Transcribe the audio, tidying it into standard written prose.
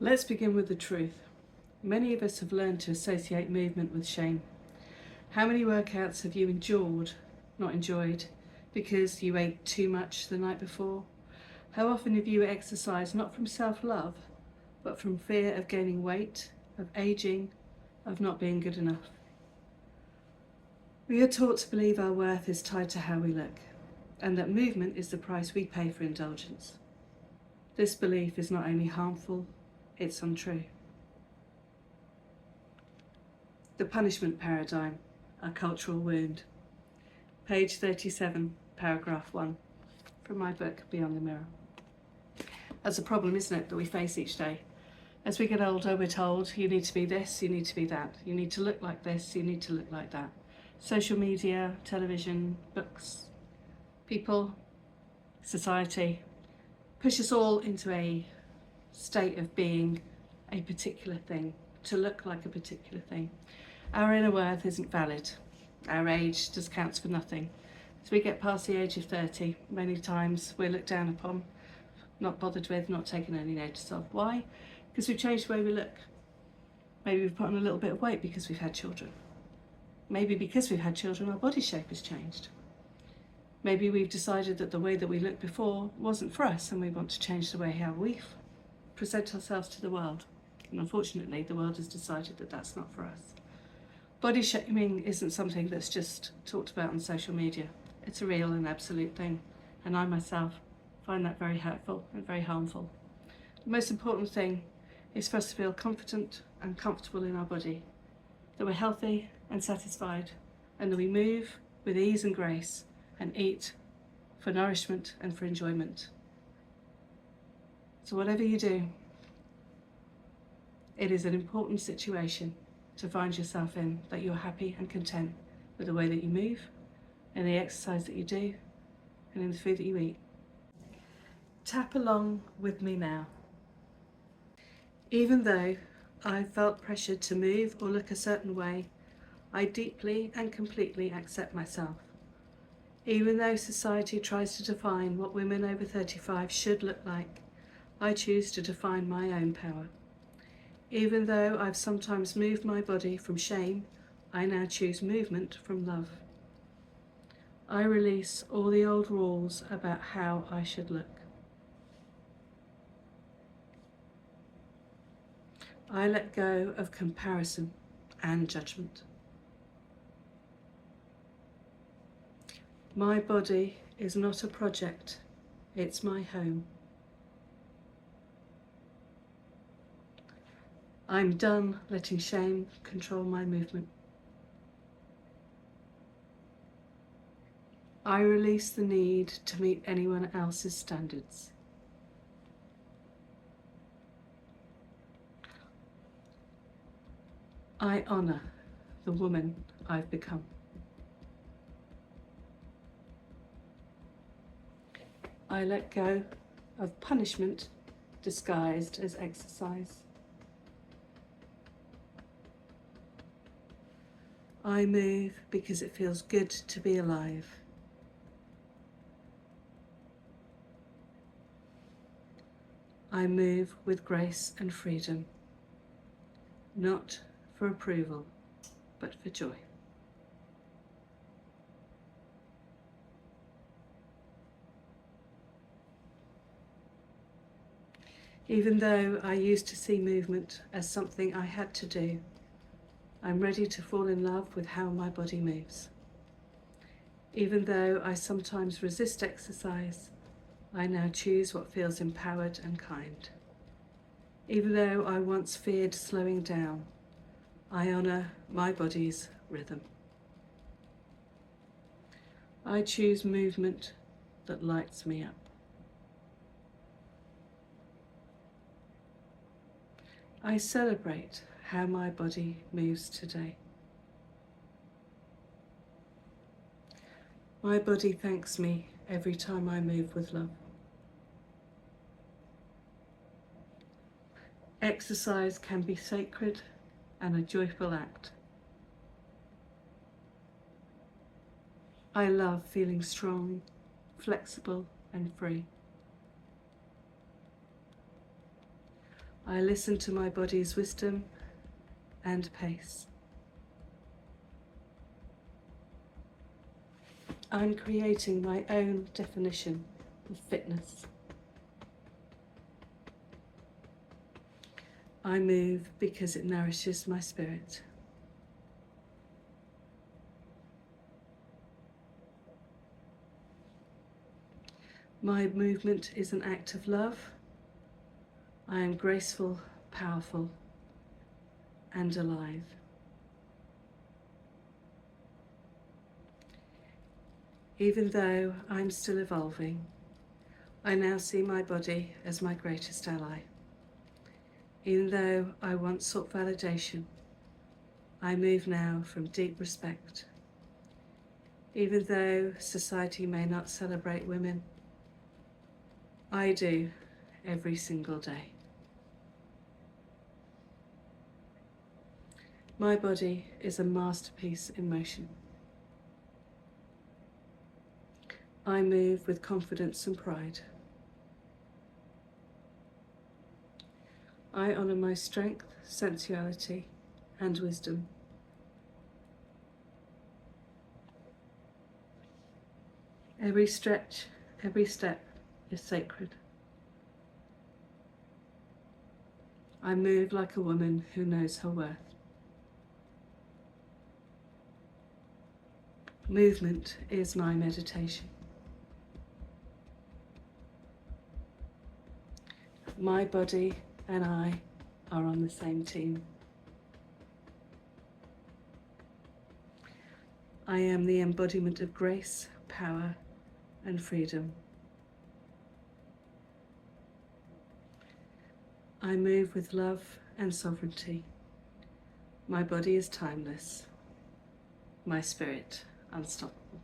Let's begin with the truth. Many of us have learned to associate movement with shame. How many workouts have you not enjoyed, because you ate too much the night before? How often have you exercised not from self-love, but from fear of gaining weight, of aging, of not being good enough? We are taught to believe our worth is tied to how we look, and that movement is the price we pay for indulgence. This belief is not only harmful, it's untrue. The punishment paradigm, a cultural wound. Page 37, paragraph 1, from my book, Beyond the Mirror. That's a problem, isn't it, that we face each day? As we get older, we're told, you need to be this, you need to be that. You need to look like this, you need to look like that. Social media, television, books, people, society, push us all into a state of being a particular thing, to look like a particular thing. Our inner worth isn't valid. Our age just counts for nothing. As we get past the age of 30, many times we're looked down upon, not bothered with, not taken any notice of. Why? Because we've changed the way we look. Maybe we've put on a little bit of weight because we've had children. Maybe because we've had children, our body shape has changed. Maybe we've decided that the way that we looked before wasn't for us, and we want to change the way how we present ourselves to the world. And unfortunately, the world has decided that that's not for us. Body shaming isn't something that's just talked about on social media. It's a real and absolute thing, and I myself find that very hurtful and very harmful. The most important thing is for us to feel confident and comfortable in our body, that we're healthy and satisfied, and that we move with ease and grace and eat for nourishment and for enjoyment. So whatever you do, it is an important situation to find yourself in, that you're happy and content with the way that you move, and the exercise that you do, and in the food that you eat. Tap along with me now. Even though I felt pressured to move or look a certain way, I deeply and completely accept myself. Even though society tries to define what women over 35 should look like, I choose to define my own power. Even though I've sometimes moved my body from shame, I now choose movement from love. I release all the old rules about how I should look. I let go of comparison and judgment. My body is not a project, it's my home. I'm done letting shame control my movement. I release the need to meet anyone else's standards. I honour the woman I've become. I let go of punishment disguised as exercise. I move because it feels good to be alive. I move with grace and freedom, not for approval, but for joy. Even though I used to see movement as something I had to do, I'm ready to fall in love with how my body moves. Even though I sometimes resist exercise, I now choose what feels empowered and kind. Even though I once feared slowing down, I honour my body's rhythm. I choose movement that lights me up. I celebrate how my body moves today. My body thanks me every time I move with love. Exercise can be sacred and a joyful act. I love feeling strong, flexible and free. I listen to my body's wisdom and pace. I'm creating my own definition of fitness. I move because it nourishes my spirit. My movement is an act of love. I am graceful, powerful, and alive. Even though I'm still evolving, I now see my body as my greatest ally. Even though I once sought validation, I move now from deep respect. Even though society may not celebrate women, I do every single day. My body is a masterpiece in motion. I move with confidence and pride. I honour my strength, sensuality, and wisdom. Every stretch, every step is sacred. I move like a woman who knows her worth. Movement is my meditation. My body and I are on the same team. I am the embodiment of grace, power, and freedom. I move with love and sovereignty. My body is timeless, my spirit unstoppable.